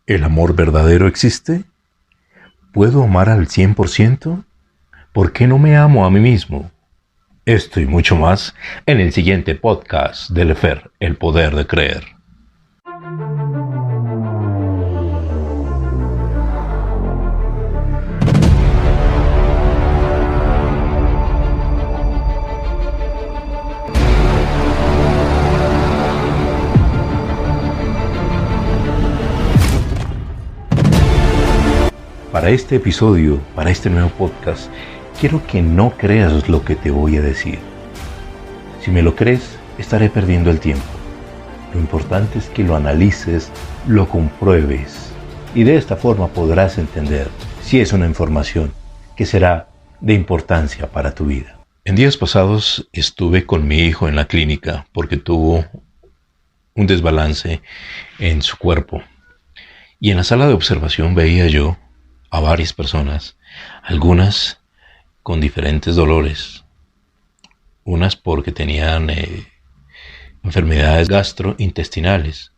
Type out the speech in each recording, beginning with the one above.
¿El amor verdadero existe? ¿Puedo amar al 100%? ¿Por qué no me amo a mí mismo? Esto y mucho más en el siguiente podcast de Lefer, El Poder de Creer. Para este episodio, para este nuevo podcast, quiero que no creas lo que te voy a decir. Si me lo crees, estaré perdiendo el tiempo. Lo importante es que lo analices, lo compruebes y de esta forma podrás entender si es una información que será de importancia para tu vida. En días pasados estuve con mi hijo en la clínica porque tuvo un desbalance en su cuerpo. Y en la sala de observación veía yo a varias personas, algunas con diferentes dolores, unas porque tenían enfermedades gastrointestinales,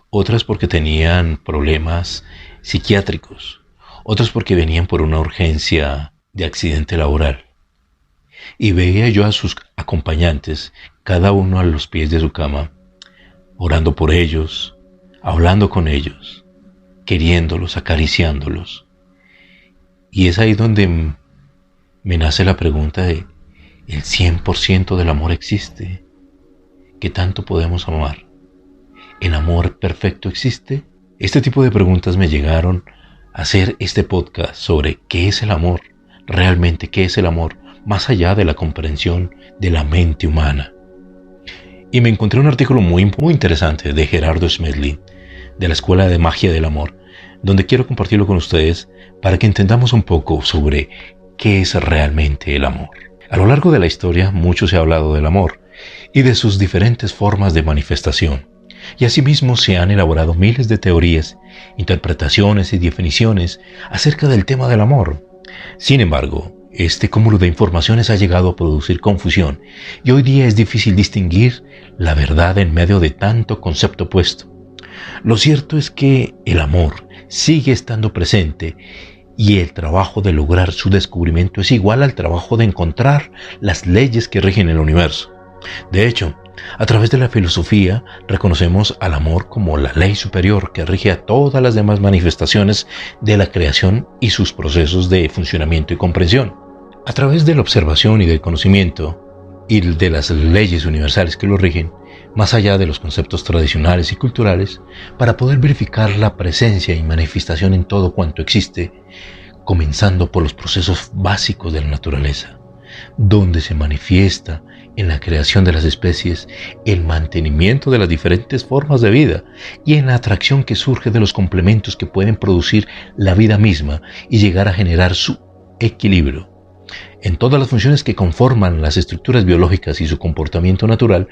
otras porque tenían problemas psiquiátricos, otras porque venían por una urgencia de accidente laboral. Y veía yo a sus acompañantes, cada uno a los pies de su cama, orando por ellos, hablando con ellos, queriéndolos, acariciándolos. Y es ahí donde me nace la pregunta de, ¿el 100% del amor existe? ¿Qué tanto podemos amar? ¿El amor perfecto existe? Este tipo de preguntas me llegaron a hacer este podcast sobre qué es el amor, realmente qué es el amor, más allá de la comprensión de la mente humana. Y me encontré un artículo muy interesante de Gerardo Smedley, de la Escuela de Magia del Amor, donde quiero compartirlo con ustedes para que entendamos un poco sobre qué es realmente el amor. A lo largo de la historia mucho se ha hablado del amor y de sus diferentes formas de manifestación, y asimismo se han elaborado miles de teorías, interpretaciones y definiciones acerca del tema del amor. Sin embargo, este cúmulo de informaciones ha llegado a producir confusión y hoy día es difícil distinguir la verdad en medio de tanto concepto opuesto. Lo cierto es que el amor sigue estando presente y el trabajo de lograr su descubrimiento es igual al trabajo de encontrar las leyes que rigen el universo. De hecho, a través de la filosofía reconocemos al amor como la ley superior que rige a todas las demás manifestaciones de la creación y sus procesos de funcionamiento y comprensión. A través de la observación y del conocimiento y de las leyes universales que lo rigen, más allá de los conceptos tradicionales y culturales, para poder verificar la presencia y manifestación en todo cuanto existe, comenzando por los procesos básicos de la naturaleza, donde se manifiesta en la creación de las especies, el mantenimiento de las diferentes formas de vida y en la atracción que surge de los complementos que pueden producir la vida misma y llegar a generar su equilibrio en todas las funciones que conforman las estructuras biológicas y su comportamiento natural,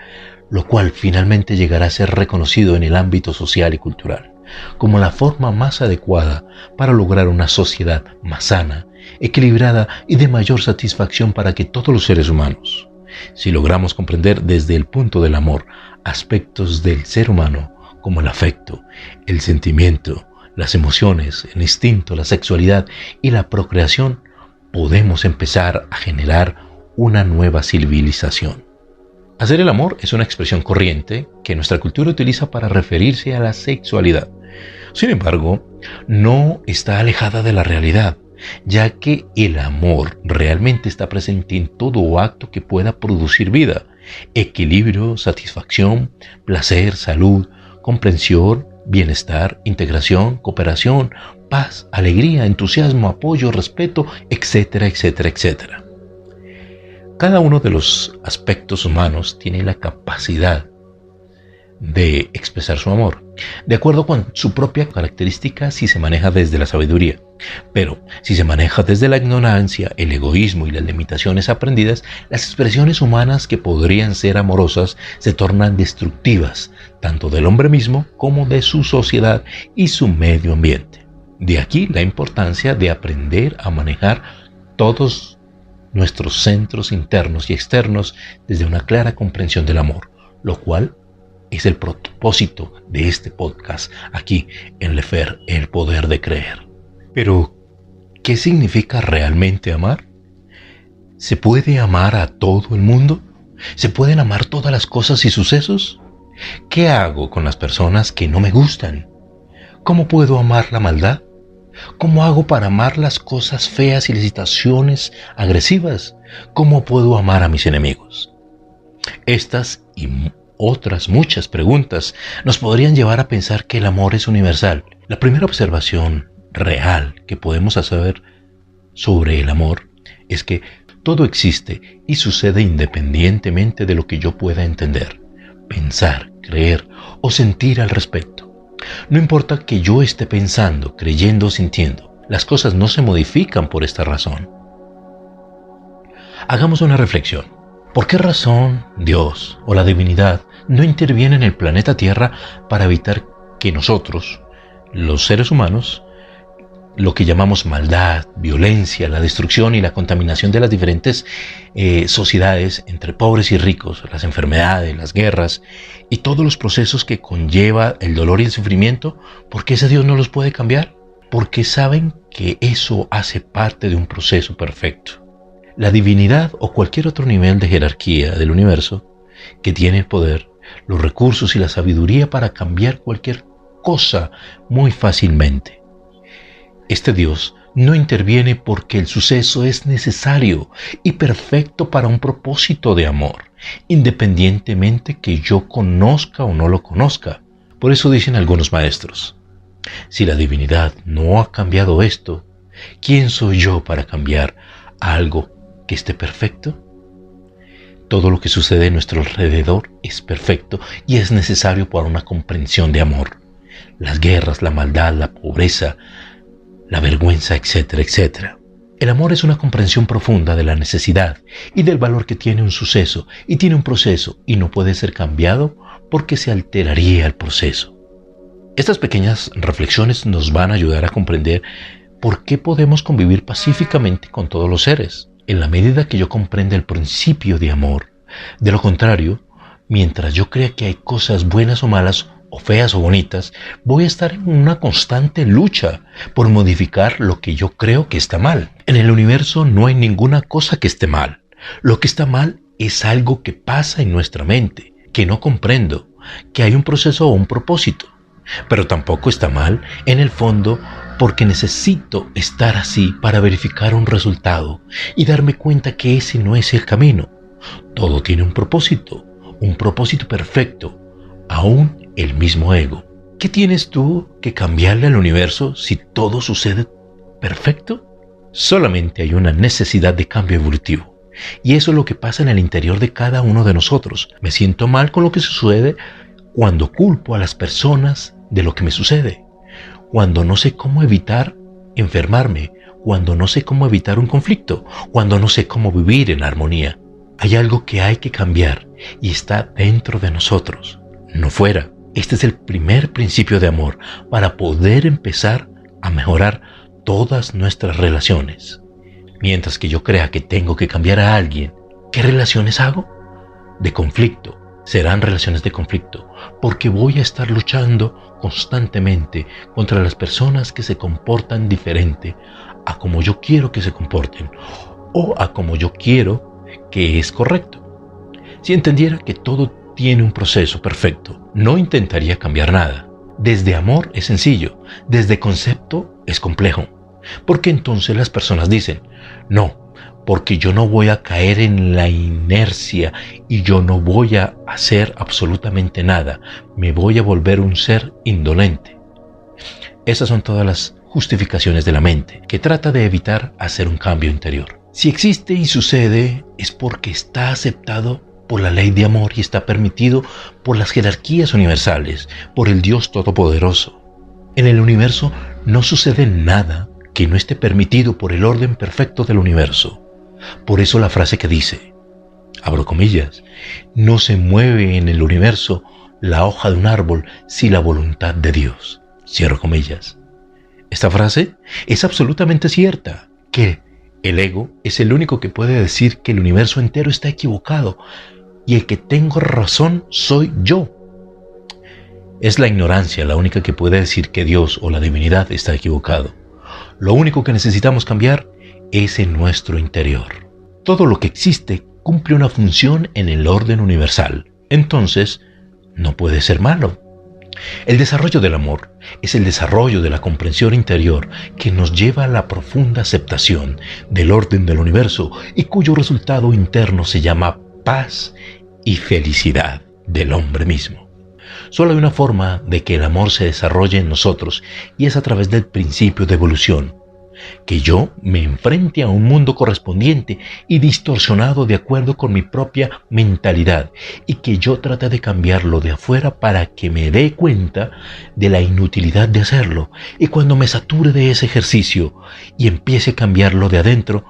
lo cual finalmente llegará a ser reconocido en el ámbito social y cultural, como la forma más adecuada para lograr una sociedad más sana, equilibrada y de mayor satisfacción para que todos los seres humanos, si logramos comprender desde el punto del amor aspectos del ser humano como el afecto, el sentimiento, las emociones, el instinto, la sexualidad y la procreación, podemos empezar a generar una nueva civilización. Hacer el amor es una expresión corriente que nuestra cultura utiliza para referirse a la sexualidad. Sin embargo, no está alejada de la realidad, ya que el amor realmente está presente en todo acto que pueda producir vida, equilibrio, satisfacción, placer, salud, comprensión, bienestar, integración, cooperación, paz, alegría, entusiasmo, apoyo, respeto, etcétera, etcétera, etcétera. Cada uno de los aspectos humanos tiene la capacidad de expresar su amor, de acuerdo con su propia característica si se maneja desde la sabiduría. Pero si se maneja desde la ignorancia, el egoísmo y las limitaciones aprendidas, las expresiones humanas que podrían ser amorosas se tornan destructivas, tanto del hombre mismo como de su sociedad y su medio ambiente. De aquí la importancia de aprender a manejar todos nuestros centros internos y externos desde una clara comprensión del amor, lo cual es el propósito de este podcast aquí en Lefer, el poder de creer. Pero, ¿qué significa realmente amar? ¿Se puede amar a todo el mundo? ¿Se pueden amar todas las cosas y sucesos? ¿Qué hago con las personas que no me gustan? ¿Cómo puedo amar la maldad? ¿Cómo hago para amar las cosas feas y las situaciones agresivas? ¿Cómo puedo amar a mis enemigos? Estas y otras muchas preguntas nos podrían llevar a pensar que el amor es universal. La primera observación real que podemos hacer sobre el amor es que todo existe y sucede independientemente de lo que yo pueda entender, pensar, creer o sentir al respecto. No importa que yo esté pensando, creyendo o sintiendo, las cosas no se modifican por esta razón. Hagamos una reflexión. ¿Por qué razón Dios o la divinidad no interviene en el planeta Tierra para evitar que nosotros, los seres humanos, lo que llamamos maldad, violencia, la destrucción y la contaminación de las diferentes sociedades entre pobres y ricos, las enfermedades, las guerras y todos los procesos que conlleva el dolor y el sufrimiento, ¿por qué ese Dios no los puede cambiar? Porque saben que eso hace parte de un proceso perfecto. La divinidad o cualquier otro nivel de jerarquía del universo que tiene el poder, los recursos y la sabiduría para cambiar cualquier cosa muy fácilmente. Este Dios no interviene porque el suceso es necesario y perfecto para un propósito de amor, independientemente que yo conozca o no lo conozca. Por eso dicen algunos maestros, si la divinidad no ha cambiado esto, ¿quién soy yo para cambiar algo que esté perfecto? Todo lo que sucede a nuestro alrededor es perfecto y es necesario para una comprensión de amor. Las guerras, la maldad, la pobreza, la vergüenza, etcétera, etcétera. El amor es una comprensión profunda de la necesidad y del valor que tiene un suceso y tiene un proceso y no puede ser cambiado porque se alteraría el proceso. Estas pequeñas reflexiones nos van a ayudar a comprender por qué podemos convivir pacíficamente con todos los seres, en la medida que yo comprenda el principio de amor. De lo contrario, mientras yo crea que hay cosas buenas o malas, o feas o bonitas, voy a estar en una constante lucha por modificar lo que yo creo que está mal. En el universo no hay ninguna cosa que esté mal. Lo que está mal es algo que pasa en nuestra mente, que no comprendo, que hay un proceso o un propósito. Pero tampoco está mal, en el fondo, porque necesito estar así para verificar un resultado y darme cuenta que ese no es el camino. Todo tiene un propósito perfecto, aún el mismo ego. ¿Qué tienes tú que cambiarle al universo si todo sucede perfecto? Solamente hay una necesidad de cambio evolutivo. Y eso es lo que pasa en el interior de cada uno de nosotros. Me siento mal con lo que sucede cuando culpo a las personas de lo que me sucede, cuando no sé cómo evitar enfermarme, cuando no sé cómo evitar un conflicto, cuando no sé cómo vivir en armonía. Hay algo que hay que cambiar y está dentro de nosotros, no fuera. Este es el primer principio de amor para poder empezar a mejorar todas nuestras relaciones. Mientras que yo crea que tengo que cambiar a alguien, ¿qué relaciones hago? De conflicto. Serán relaciones de conflicto, porque voy a estar luchando constantemente contra las personas que se comportan diferente a como yo quiero que se comporten o a como yo quiero que es correcto. Si entendiera que todo tiene un proceso perfecto, no intentaría cambiar nada. Desde amor es sencillo, desde concepto es complejo, porque entonces las personas dicen, no, porque yo no voy a caer en la inercia y yo no voy a hacer absolutamente nada. Me voy a volver un ser indolente. Esas son todas las justificaciones de la mente, que trata de evitar hacer un cambio interior. Si existe y sucede, es porque está aceptado por la ley de amor y está permitido por las jerarquías universales, por el Dios Todopoderoso. En el universo no sucede nada que no esté permitido por el orden perfecto del universo. Por eso la frase que dice, abro comillas, no se mueve en el universo la hoja de un árbol sin la voluntad de Dios, cierro comillas. Esta frase es absolutamente cierta, que el ego es el único que puede decir que el universo entero está equivocado y el que tengo razón soy yo. Es la ignorancia la única que puede decir que Dios o la divinidad está equivocado. Lo único que necesitamos cambiar es en nuestro interior. Todo lo que existe cumple una función en el orden universal. Entonces, no puede ser malo. El desarrollo del amor es el desarrollo de la comprensión interior que nos lleva a la profunda aceptación del orden del universo y cuyo resultado interno se llama paz y felicidad del hombre mismo. Solo hay una forma de que el amor se desarrolle en nosotros y es a través del principio de evolución. Que yo me enfrente a un mundo correspondiente y distorsionado de acuerdo con mi propia mentalidad y que yo trate de cambiarlo de afuera para que me dé cuenta de la inutilidad de hacerlo, y cuando me sature de ese ejercicio y empiece a cambiarlo de adentro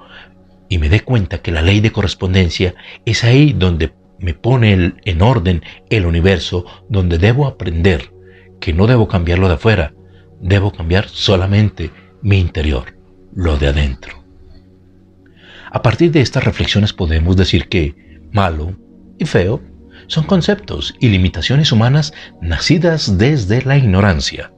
y me dé cuenta que la ley de correspondencia es ahí donde me pone en orden el universo, donde debo aprender que no debo cambiarlo de afuera, debo cambiar solamente mi interior, lo de adentro. A partir de estas reflexiones podemos decir que malo y feo son conceptos y limitaciones humanas nacidas desde la ignorancia,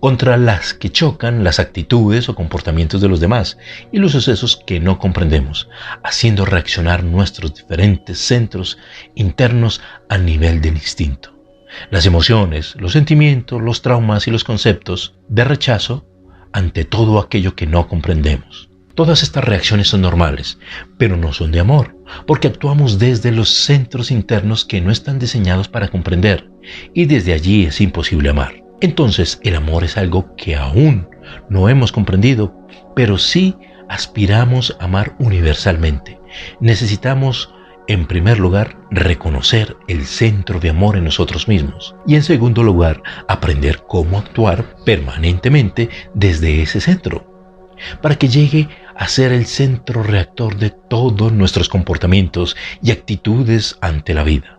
contra las que chocan las actitudes o comportamientos de los demás y los sucesos que no comprendemos, haciendo reaccionar nuestros diferentes centros internos a nivel del instinto. Las emociones, los sentimientos, los traumas y los conceptos de rechazo ante todo aquello que no comprendemos. Todas estas reacciones son normales, pero no son de amor, porque actuamos desde los centros internos que no están diseñados para comprender, y desde allí es imposible amar. Entonces, el amor es algo que aún no hemos comprendido, pero sí aspiramos a amar universalmente. Necesitamos, en primer lugar, reconocer el centro de amor en nosotros mismos y, en segundo lugar, aprender cómo actuar permanentemente desde ese centro, para que llegue a ser el centro reactor de todos nuestros comportamientos y actitudes ante la vida.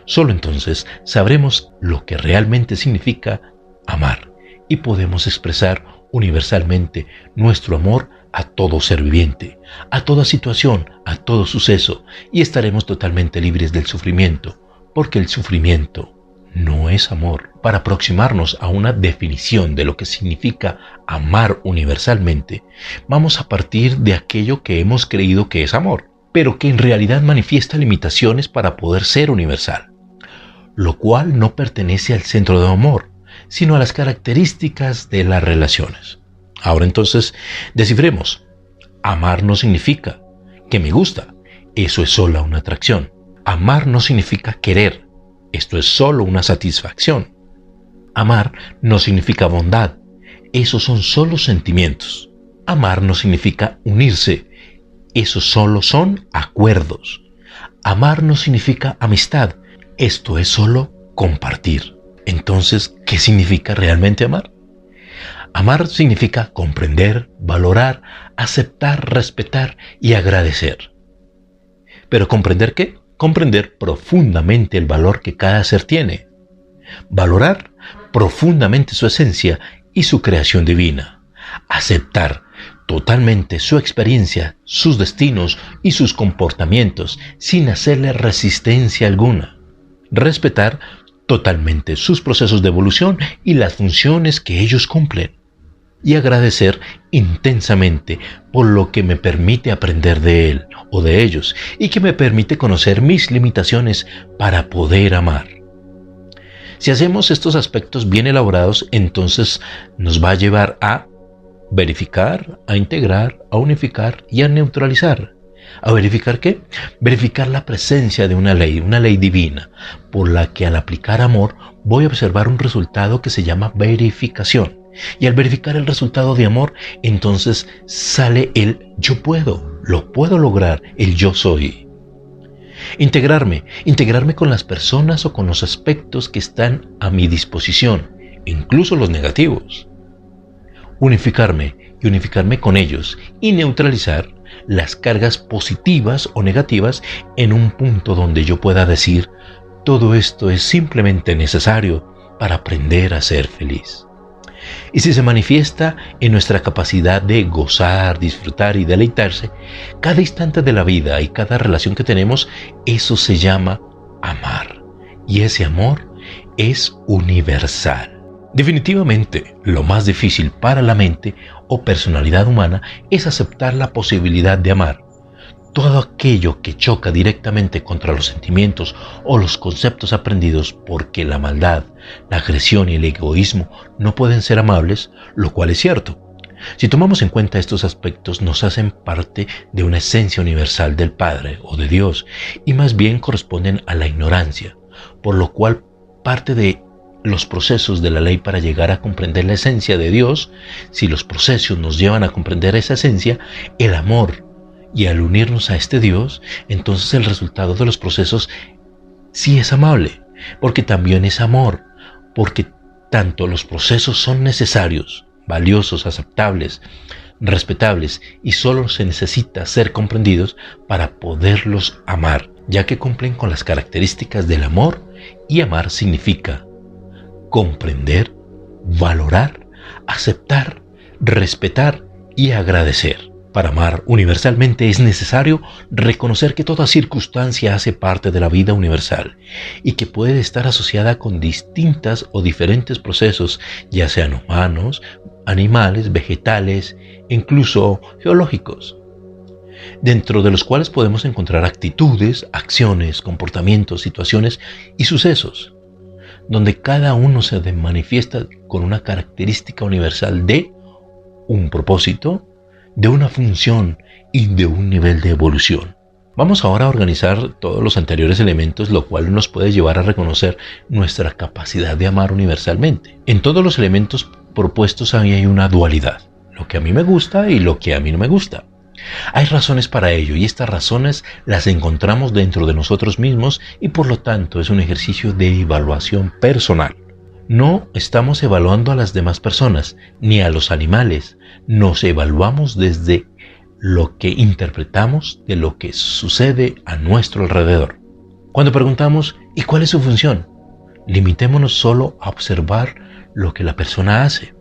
Solo entonces sabremos lo que realmente significa amar y podemos expresar universalmente nuestro amor a todo ser viviente, a toda situación, a todo suceso, y estaremos totalmente libres del sufrimiento, porque el sufrimiento no es amor. Para aproximarnos a una definición de lo que significa amar universalmente, vamos a partir de aquello que hemos creído que es amor, pero que en realidad manifiesta limitaciones para poder ser universal, lo cual no pertenece al centro de amor, sino a las características de las relaciones. Ahora entonces, descifremos. Amar no significa que me gusta, eso es solo una atracción. Amar no significa querer, esto es solo una satisfacción. Amar no significa bondad, esos son solo sentimientos. Amar no significa unirse, esos solo son acuerdos. Amar no significa amistad, esto es solo compartir. Entonces, ¿qué significa realmente amar? Amar significa comprender, valorar, aceptar, respetar y agradecer. ¿Pero comprender qué? Comprender profundamente el valor que cada ser tiene. Valorar profundamente su esencia y su creación divina. Aceptar totalmente su experiencia, sus destinos y sus comportamientos sin hacerle resistencia alguna. Respetar totalmente sus procesos de evolución y las funciones que ellos cumplen. Y agradecer intensamente por lo que me permite aprender de él o de ellos y que me permite conocer mis limitaciones para poder amar. Si hacemos estos aspectos bien elaborados, entonces nos va a llevar a verificar, a integrar, a unificar y a neutralizar. ¿A verificar qué? Verificar la presencia de una ley divina, por la que al aplicar amor voy a observar un resultado que se llama verificación. Y al verificar el resultado de amor, entonces sale el yo puedo, lo puedo lograr, el yo soy. Integrarme con las personas o con los aspectos que están a mi disposición, incluso los negativos. Unificarme y unificarme con ellos y neutralizar las cargas positivas o negativas en un punto donde yo pueda decir, todo esto es simplemente necesario para aprender a ser feliz. Y si se manifiesta en nuestra capacidad de gozar, disfrutar y deleitarse, cada instante de la vida y cada relación que tenemos, eso se llama amar. Y ese amor es universal. Definitivamente, lo más difícil para la mente o personalidad humana es aceptar la posibilidad de amar. Todo aquello que choca directamente contra los sentimientos o los conceptos aprendidos porque la maldad, la agresión y el egoísmo no pueden ser amables, lo cual es cierto. Si tomamos en cuenta estos aspectos, nos hacen parte de una esencia universal del Padre o de Dios y más bien corresponden a la ignorancia, por lo cual parte de los procesos de la ley para llegar a comprender la esencia de Dios, si los procesos nos llevan a comprender esa esencia, el amor, y al unirnos a este Dios, entonces el resultado de los procesos sí es amable, porque también es amor, porque tanto los procesos son necesarios, valiosos, aceptables, respetables, y solo se necesita ser comprendidos para poderlos amar, ya que cumplen con las características del amor, y amar significa comprender, valorar, aceptar, respetar y agradecer. Para amar universalmente es necesario reconocer que toda circunstancia hace parte de la vida universal y que puede estar asociada con distintas o diferentes procesos, ya sean humanos, animales, vegetales, incluso geológicos, dentro de los cuales podemos encontrar actitudes, acciones, comportamientos, situaciones y sucesos, donde cada uno se manifiesta con una característica universal de un propósito, de una función y de un nivel de evolución. Vamos ahora a organizar todos los anteriores elementos, lo cual nos puede llevar a reconocer nuestra capacidad de amar universalmente. En todos los elementos propuestos hay una dualidad, lo que a mí me gusta y lo que a mí no me gusta. Hay razones para ello y estas razones las encontramos dentro de nosotros mismos y por lo tanto es un ejercicio de evaluación personal. No estamos evaluando a las demás personas ni a los animales, nos evaluamos desde lo que interpretamos de lo que sucede a nuestro alrededor. Cuando preguntamos ¿y cuál es su función?, limitémonos solo a observar lo que la persona hace.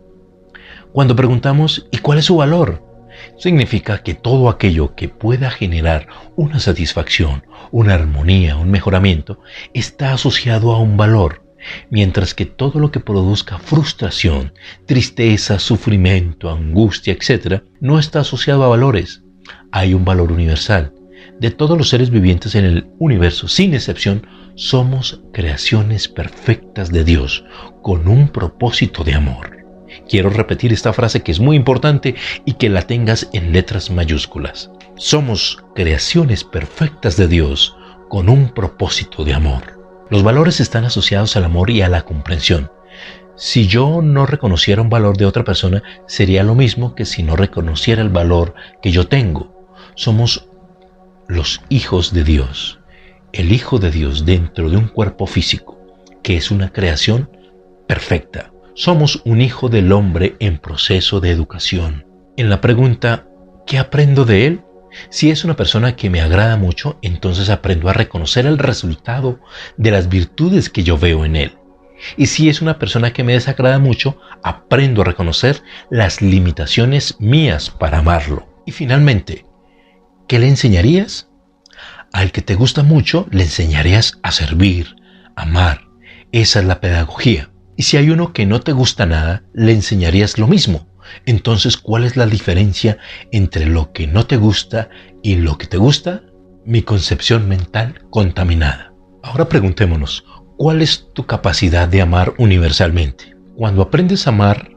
Cuando preguntamos ¿y cuál es su valor?, significa que todo aquello que pueda generar una satisfacción, una armonía, un mejoramiento, está asociado a un valor, mientras que todo lo que produzca frustración, tristeza, sufrimiento, angustia, etc., no está asociado a valores. Hay un valor universal. De todos los seres vivientes en el universo, sin excepción, somos creaciones perfectas de Dios, con un propósito de amor. Quiero repetir esta frase que es muy importante y que la tengas en letras mayúsculas. Somos creaciones perfectas de Dios con un propósito de amor. Los valores están asociados al amor y a la comprensión. Si yo no reconociera un valor de otra persona, sería lo mismo que si no reconociera el valor que yo tengo. Somos los hijos de Dios, el Hijo de Dios dentro de un cuerpo físico, que es una creación perfecta. Somos un hijo del hombre en proceso de educación. En la pregunta, ¿qué aprendo de él? Si es una persona que me agrada mucho, entonces aprendo a reconocer el resultado de las virtudes que yo veo en él. Y si es una persona que me desagrada mucho, aprendo a reconocer las limitaciones mías para amarlo. Y finalmente, ¿qué le enseñarías? Al que te gusta mucho, le enseñarías a servir, amar. Esa es la pedagogía. Y si hay uno que no te gusta nada, le enseñarías lo mismo. Entonces, ¿cuál es la diferencia entre lo que no te gusta y lo que te gusta? Mi concepción mental contaminada. Ahora preguntémonos, ¿cuál es tu capacidad de amar universalmente? Cuando aprendes a amar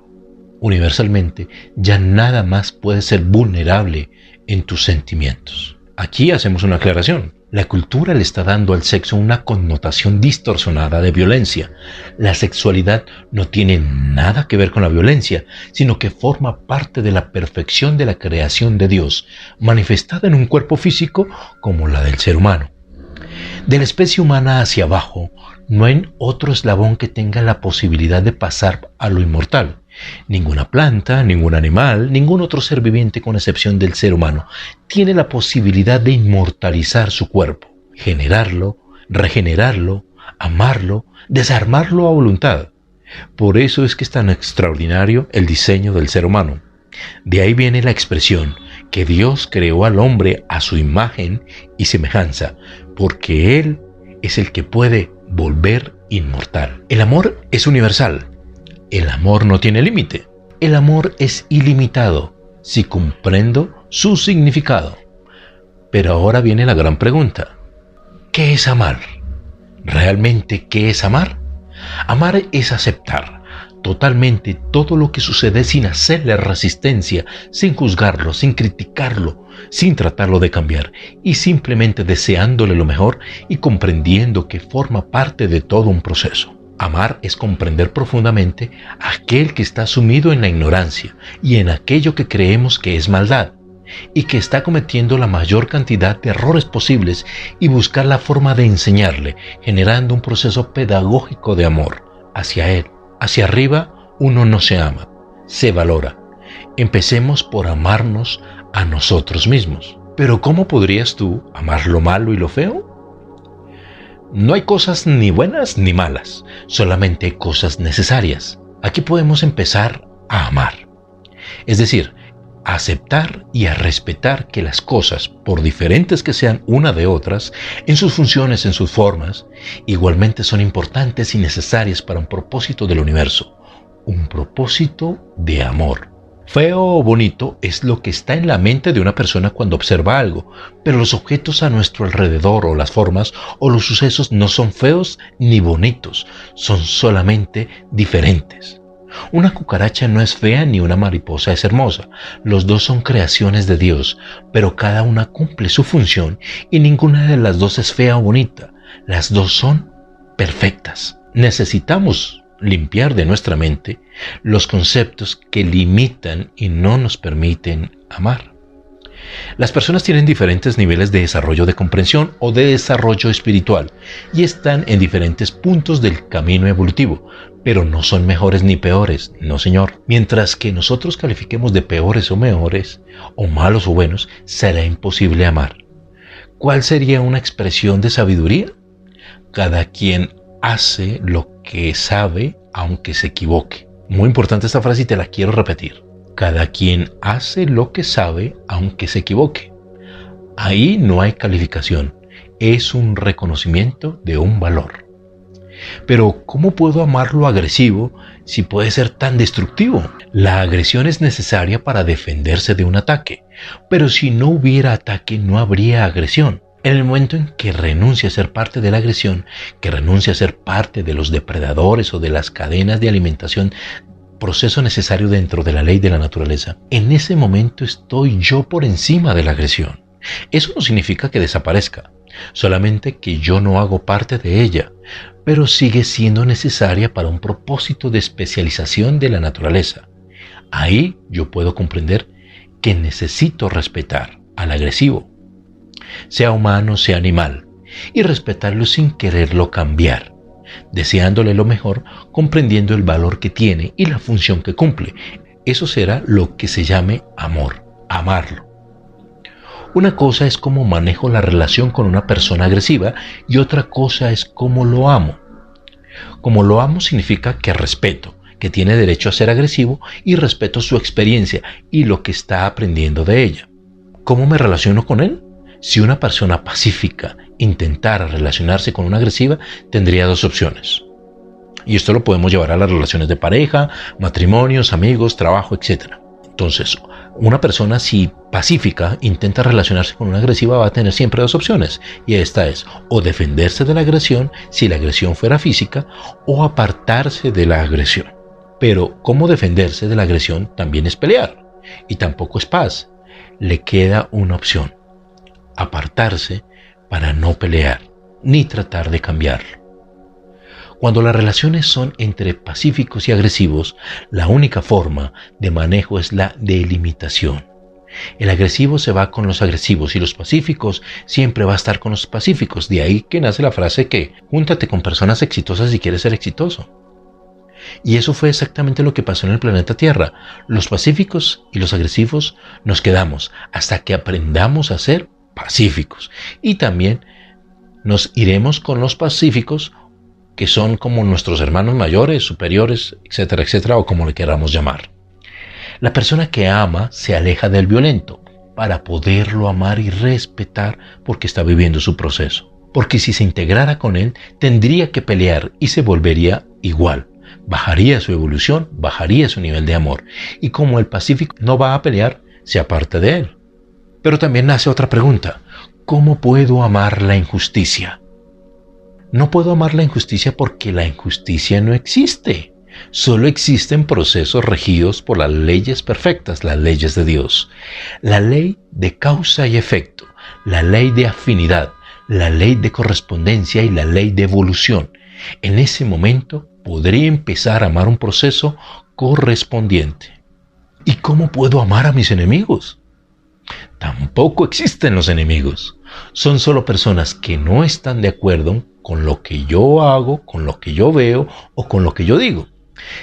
universalmente, ya nada más puede ser vulnerable en tus sentimientos. Aquí hacemos una aclaración. La cultura le está dando al sexo una connotación distorsionada de violencia. La sexualidad no tiene nada que ver con la violencia, sino que forma parte de la perfección de la creación de Dios, manifestada en un cuerpo físico como la del ser humano. De la especie humana hacia abajo, no hay otro eslabón que tenga la posibilidad de pasar a lo inmortal. Ninguna planta, ningún animal, ningún otro ser viviente con excepción del ser humano tiene la posibilidad de inmortalizar su cuerpo, generarlo, regenerarlo, amarlo, desarmarlo a voluntad. Por eso es que es tan extraordinario el diseño del ser humano. De ahí viene la expresión que Dios creó al hombre a su imagen y semejanza, porque Él es el que puede volver inmortal. El amor es universal. El amor no tiene límite. El amor es ilimitado, si comprendo su significado. Pero ahora viene la gran pregunta. ¿Qué es amar? ¿Realmente qué es amar? Amar es aceptar totalmente todo lo que sucede sin hacerle resistencia, sin juzgarlo, sin criticarlo, sin tratarlo de cambiar y simplemente deseándole lo mejor y comprendiendo que forma parte de todo un proceso. Amar es comprender profundamente a aquel que está sumido en la ignorancia y en aquello que creemos que es maldad y que está cometiendo la mayor cantidad de errores posibles y buscar la forma de enseñarle, generando un proceso pedagógico de amor hacia él. Hacia arriba uno no se ama, se valora. Empecemos por amarnos a nosotros mismos. Pero ¿cómo podrías tú amar lo malo y lo feo? No hay cosas ni buenas ni malas, solamente hay cosas necesarias. Aquí podemos empezar a amar. Es decir, a aceptar y a respetar que las cosas, por diferentes que sean una de otras, en sus funciones, en sus formas, igualmente son importantes y necesarias para un propósito del universo, un propósito de amor. Feo o bonito es lo que está en la mente de una persona cuando observa algo, pero los objetos a nuestro alrededor o las formas o los sucesos no son feos ni bonitos, son solamente diferentes. Una cucaracha no es fea ni una mariposa es hermosa. Los dos son creaciones de Dios, pero cada una cumple su función y ninguna de las dos es fea o bonita. Las dos son perfectas. Necesitamos limpiar de nuestra mente los conceptos que limitan y no nos permiten amar. Las personas tienen diferentes niveles de desarrollo de comprensión o de desarrollo espiritual y están en diferentes puntos del camino evolutivo, pero no son mejores ni peores, no señor. Mientras que nosotros califiquemos de peores o mejores, o malos o buenos, será imposible amar. ¿Cuál sería una expresión de sabiduría? Cada quien hace lo que sabe aunque se equivoque. Muy importante esta frase y te la quiero repetir. Cada quien hace lo que sabe aunque se equivoque. Ahí no hay calificación, es un reconocimiento de un valor. Pero ¿cómo puedo amar lo agresivo si puede ser tan destructivo? La agresión es necesaria para defenderse de un ataque, pero si no hubiera ataque no habría agresión. En el momento en que renuncia a ser parte de la agresión, que renuncia a ser parte de los depredadores o de las cadenas de alimentación, proceso necesario dentro de la ley de la naturaleza, en ese momento estoy yo por encima de la agresión. Eso no significa que desaparezca, solamente que yo no hago parte de ella, pero sigue siendo necesaria para un propósito de especialización de la naturaleza. Ahí yo puedo comprender que necesito respetar al agresivo, sea humano, sea animal, y respetarlo sin quererlo cambiar, deseándole lo mejor, comprendiendo el valor que tiene y la función que cumple. Eso será lo que se llame amor, amarlo. Una cosa es cómo manejo la relación con una persona agresiva y otra cosa es cómo lo amo. Como lo amo significa que respeto, que tiene derecho a ser agresivo y respeto su experiencia y lo que está aprendiendo de ella. ¿Cómo me relaciono con él? Si una persona pacífica intentara relacionarse con una agresiva, tendría dos opciones. Y esto lo podemos llevar a las relaciones de pareja, matrimonios, amigos, trabajo, etc. Entonces, una persona si pacífica intenta relacionarse con una agresiva va a tener siempre dos opciones. Y esta es o defenderse de la agresión si la agresión fuera física o apartarse de la agresión. Pero cómo defenderse de la agresión también es pelear y tampoco es paz. Le queda una opción: apartarse para no pelear ni tratar de cambiarlo. Cuando las relaciones son entre pacíficos y agresivos, la única forma de manejo es la delimitación. El agresivo se va con los agresivos y los pacíficos siempre va a estar con los pacíficos. De ahí que nace la frase que júntate con personas exitosas si quieres ser exitoso. Y eso fue exactamente lo que pasó en el planeta Tierra. Los pacíficos y los agresivos nos quedamos hasta que aprendamos a ser pacíficos. Y también nos iremos con los pacíficos, que son como nuestros hermanos mayores, superiores, etcétera, etcétera, o como le queramos llamar. La persona que ama se aleja del violento para poderlo amar y respetar porque está viviendo su proceso. porque si se integrara con él, tendría que pelear y se volvería igual. Bajaría su evolución, bajaría su nivel de amor. Y como el pacífico no va a pelear, se aparta de él. Pero también nace otra pregunta. ¿Cómo puedo amar la injusticia? No puedo amar la injusticia porque la injusticia no existe. Solo existen procesos regidos por las leyes perfectas, las leyes de Dios. La ley de causa y efecto, la ley de afinidad, la ley de correspondencia y la ley de evolución. En ese momento podré empezar a amar un proceso correspondiente. ¿Y cómo puedo amar a mis enemigos? Tampoco existen los enemigos. Son solo personas que no están de acuerdo con lo que yo hago, con lo que yo veo o con lo que yo digo.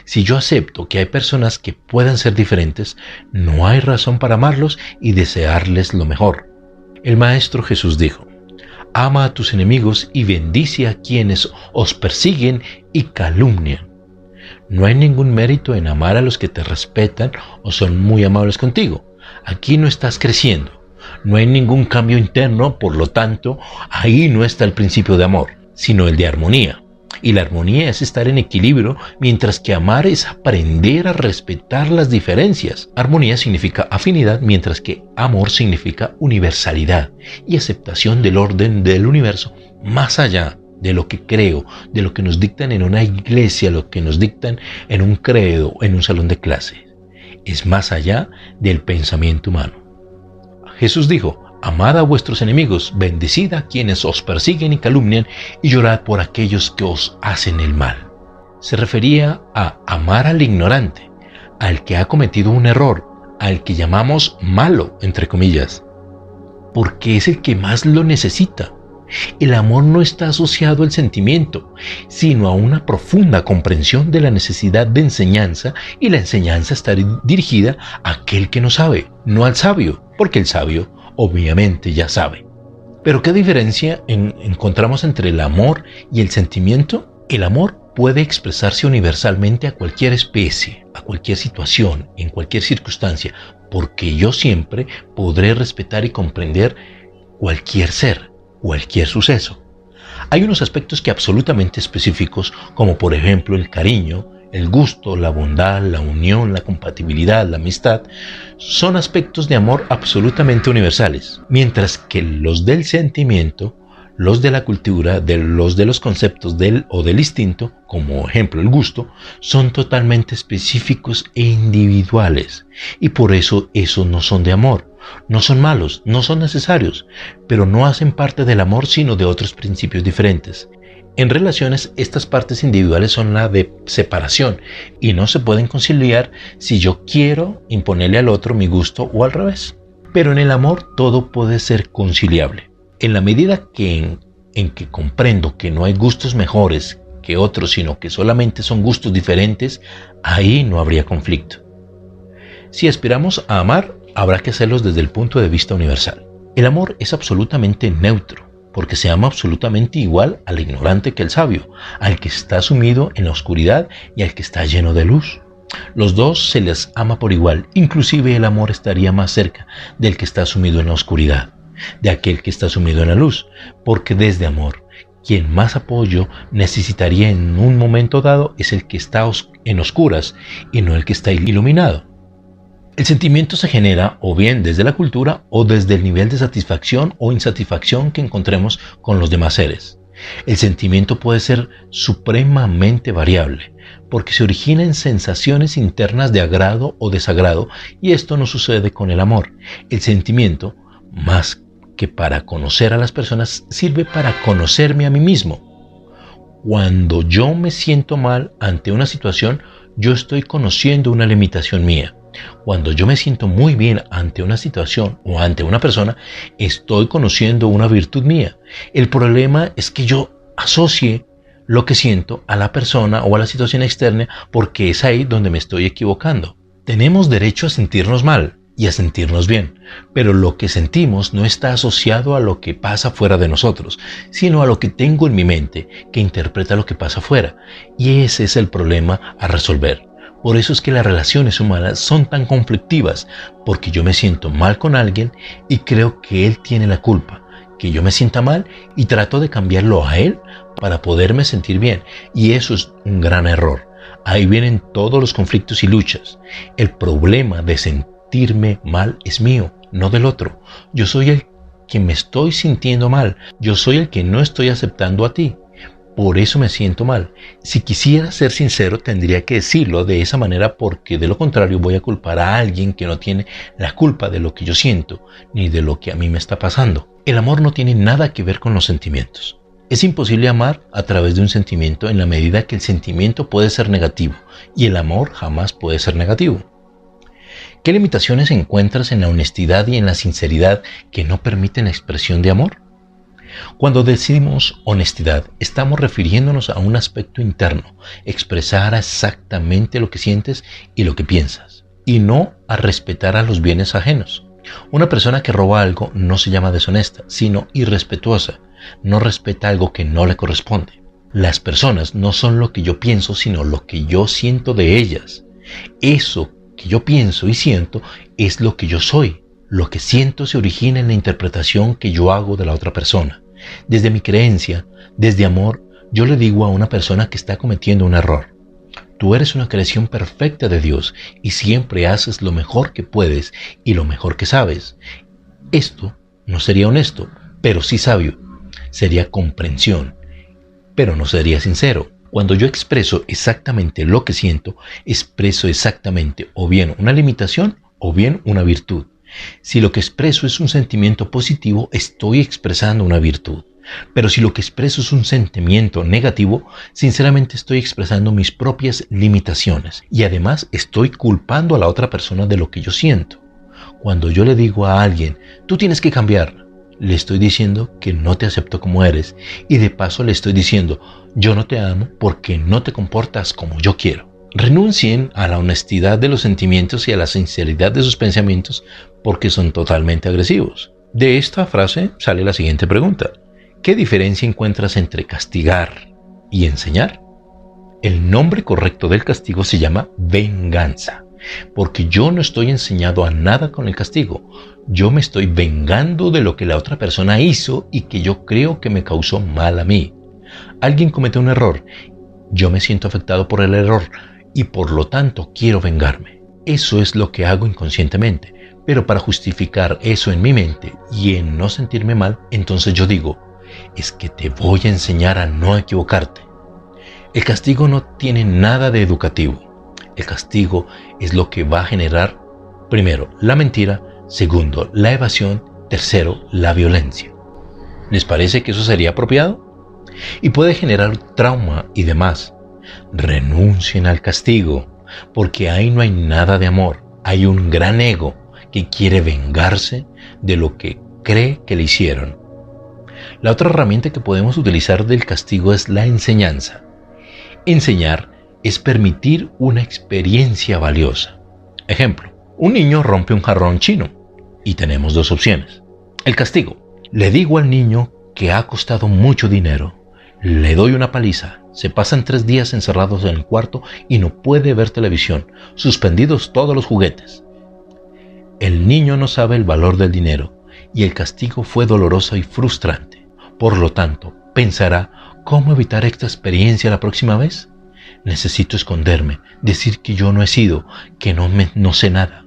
Si yo acepto que hay personas que puedan ser diferentes, no hay razón para amarlos y desearles lo mejor. El Maestro Jesús dijo: ama a tus enemigos y bendice a quienes os persiguen y calumnian. No hay ningún mérito en amar a los que te respetan o son muy amables contigo. Aquí no estás creciendo. No hay ningún cambio interno, por lo tanto, ahí no está el principio de amor, sino el de armonía. Y la armonía es estar en equilibrio, mientras que amar es aprender a respetar las diferencias. Armonía significa afinidad, mientras que amor significa universalidad y aceptación del orden del universo, más allá de lo que creo, de lo que nos dictan en una iglesia, lo que nos dictan en un credo, en un salón de clases. Es más allá del pensamiento humano. Jesús dijo: amad a vuestros enemigos, bendecid a quienes os persiguen y calumnian, y llorad por aquellos que os hacen el mal. Se refería a amar al ignorante, al que ha cometido un error, al que llamamos malo, entre comillas, porque es el que más lo necesita. El amor no está asociado al sentimiento, sino a una profunda comprensión de la necesidad de enseñanza, y la enseñanza está dirigida a aquel que no sabe, no al sabio, porque el sabio obviamente ya sabe. Pero ¿qué diferencia encontramos entre el amor y el sentimiento? El amor puede expresarse universalmente a cualquier especie, a cualquier situación, en cualquier circunstancia, porque yo siempre podré respetar y comprender cualquier ser, cualquier suceso. Hay unos aspectos que absolutamente específicos, como por ejemplo el cariño, el gusto, la bondad, la unión, la compatibilidad, la amistad, son aspectos de amor absolutamente universales, mientras que los del sentimiento, los de la cultura, los de los conceptos del o del instinto, como ejemplo el gusto, son totalmente específicos e individuales, y por eso esos no son de amor. No son malos, no son necesarios, pero no hacen parte del amor sino de otros principios diferentes. En relaciones, estas partes individuales son la de separación y no se pueden conciliar si yo quiero imponerle al otro mi gusto o al revés. Pero en el amor todo puede ser conciliable. En la medida en que comprendo que no hay gustos mejores que otros, sino que solamente son gustos diferentes, ahí no habría conflicto. Si aspiramos a amar, habrá que hacerlos desde el punto de vista universal. El amor es absolutamente neutro, porque se ama absolutamente igual al ignorante que al sabio, al que está sumido en la oscuridad y al que está lleno de luz. Los dos se les ama por igual, inclusive el amor estaría más cerca del que está sumido en la oscuridad, de aquel que está sumido en la luz, porque desde amor, quien más apoyo necesitaría en un momento dado es el que está en oscuras y no el que está iluminado. El sentimiento se genera o bien desde la cultura o desde el nivel de satisfacción o insatisfacción que encontremos con los demás seres. El sentimiento puede ser supremamente variable, porque se origina en sensaciones internas de agrado o desagrado, y esto no sucede con el amor. El sentimiento, más que para conocer a las personas, sirve para conocerme a mí mismo. Cuando yo me siento mal ante una situación, yo estoy conociendo una limitación mía. Cuando yo me siento muy bien ante una situación o ante una persona, estoy conociendo una virtud mía. El problema es que yo asocie lo que siento a la persona o a la situación externa, porque es ahí donde me estoy equivocando. Tenemos derecho a sentirnos mal y a sentirnos bien, pero lo que sentimos no está asociado a lo que pasa fuera de nosotros, sino a lo que tengo en mi mente, que interpreta lo que pasa fuera, y ese es el problema a resolver. Por eso es que las relaciones humanas son tan conflictivas, porque yo me siento mal con alguien y creo que él tiene la culpa, que yo me sienta mal y trato de cambiarlo a él para poderme sentir bien. Y eso es un gran error. Ahí vienen todos los conflictos y luchas. El problema de sentirme mal es mío, no del otro. Yo soy el que me estoy sintiendo mal. Yo soy el que no estoy aceptando a ti. Por eso me siento mal. Si quisiera ser sincero, tendría que decirlo de esa manera, porque de lo contrario voy a culpar a alguien que no tiene la culpa de lo que yo siento, ni de lo que a mí me está pasando. El amor no tiene nada que ver con los sentimientos. Es imposible amar a través de un sentimiento en la medida que el sentimiento puede ser negativo y el amor jamás puede ser negativo. ¿Qué limitaciones encuentras en la honestidad y en la sinceridad que no permiten la expresión de amor? Cuando decimos honestidad, estamos refiriéndonos a un aspecto interno, expresar exactamente lo que sientes y lo que piensas, y no a respetar a los bienes ajenos. Una persona que roba algo no se llama deshonesta, sino irrespetuosa. No respeta algo que no le corresponde. Las personas no son lo que yo pienso, sino lo que yo siento de ellas. Eso que yo pienso y siento es lo que yo soy. Lo que siento se origina en la interpretación que yo hago de la otra persona. Desde mi creencia, desde amor, yo le digo a una persona que está cometiendo un error: tú eres una creación perfecta de Dios y siempre haces lo mejor que puedes y lo mejor que sabes. Esto no sería honesto, pero sí sabio. Sería comprensión, pero no sería sincero. Cuando yo expreso exactamente lo que siento, expreso exactamente o bien una limitación o bien una virtud. Si lo que expreso es un sentimiento positivo, estoy expresando una virtud. Pero si lo que expreso es un sentimiento negativo, sinceramente estoy expresando mis propias limitaciones. Y además estoy culpando a la otra persona de lo que yo siento. Cuando yo le digo a alguien: tú tienes que cambiar, le estoy diciendo que no te acepto como eres. Y de paso le estoy diciendo: yo no te amo porque no te comportas como yo quiero. Renuncien a la honestidad de los sentimientos y a la sinceridad de sus pensamientos, porque son totalmente agresivos. De esta frase sale la siguiente pregunta: ¿qué diferencia encuentras entre castigar y enseñar? El nombre correcto del castigo se llama venganza, porque yo no estoy enseñado a nada con el castigo. Yo me estoy vengando de lo que la otra persona hizo y que yo creo que me causó mal a mí. Alguien cometió un error. Yo me siento afectado por el error y por lo tanto quiero vengarme. Eso es lo que hago inconscientemente. Pero para justificar eso en mi mente y en no sentirme mal, entonces yo digo: es que te voy a enseñar a no equivocarte. El castigo no tiene nada de educativo. El castigo es lo que va a generar, primero, la mentira; segundo, la evasión; tercero, la violencia. ¿Les parece que eso sería apropiado? Y puede generar trauma y demás. Renuncien al castigo, porque ahí no hay nada de amor. Hay un gran ego que quiere vengarse de lo que cree que le hicieron. La otra herramienta que podemos utilizar del castigo es la enseñanza. Enseñar es permitir una experiencia valiosa. Ejemplo: un niño rompe un jarrón chino y tenemos dos opciones. El castigo: le digo al niño que ha costado mucho dinero, le doy una paliza, se pasan 3 días encerrados en el cuarto y no puede ver televisión, suspendidos todos los juguetes. El niño no sabe el valor del dinero y el castigo fue doloroso y frustrante. Por lo tanto, pensará: ¿cómo evitar esta experiencia la próxima vez? Necesito esconderme, decir que yo no he sido, que no sé nada.